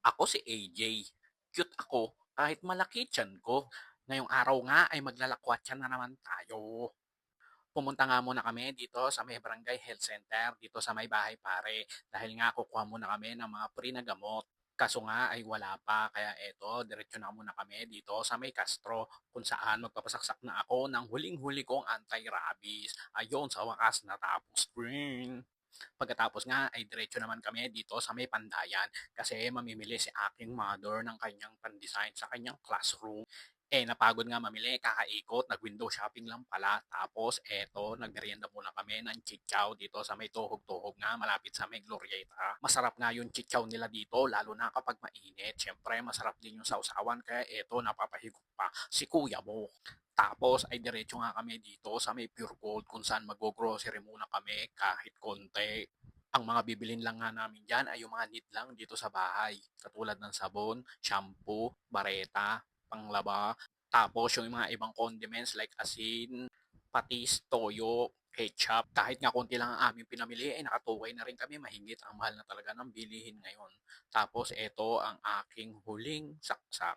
Ako si AJ. Cute ako kahit malaki tiyan ko. Ngayong araw nga ay maglalakwatsa na naman tayo. Pumunta nga muna kami dito sa may Barangay Health Center dito sa may bahay pare dahil nga kukuha muna kami ng mga free na gamot. Kaso nga ay wala pa kaya eto diretso na muna kami dito sa may Castro kung saan magpapasaksak na ako ng huling-huli kong anti-rabies. Ayun sa wakas natapos green. Pagkatapos nga ay diretso naman kami dito sa may Pandayan kasi mamimili si aking mother ng kanyang pan-design sa kanyang classroom. Napagod nga mamili, kakaikot, nag-window shopping lang pala. Tapos, nagmerienda muna kami ng chichaw dito sa may tuhog-tuhog nga, malapit sa may Glorieta. Masarap nga yung chichaw nila dito, lalo na kapag mainit. Siyempre, masarap din yung sausawan, kaya napapahigop pa si kuya mo. Tapos ay diretso nga kami dito sa may Pure Gold kung saan mag-grocery muna kami kahit konti. Ang mga bibilin lang nga namin dyan ay yung mga need lang dito sa bahay. Katulad ng sabon, shampoo, bareta, panglaba. Tapos yung mga ibang condiments like asin, patis, toyo, ketchup. Kahit nga konti lang ang aming pinamili, ay nakatuway na rin kami mahigit. Ang mahal na talaga ng bilihin ngayon. Tapos ito ang aking huling saksak.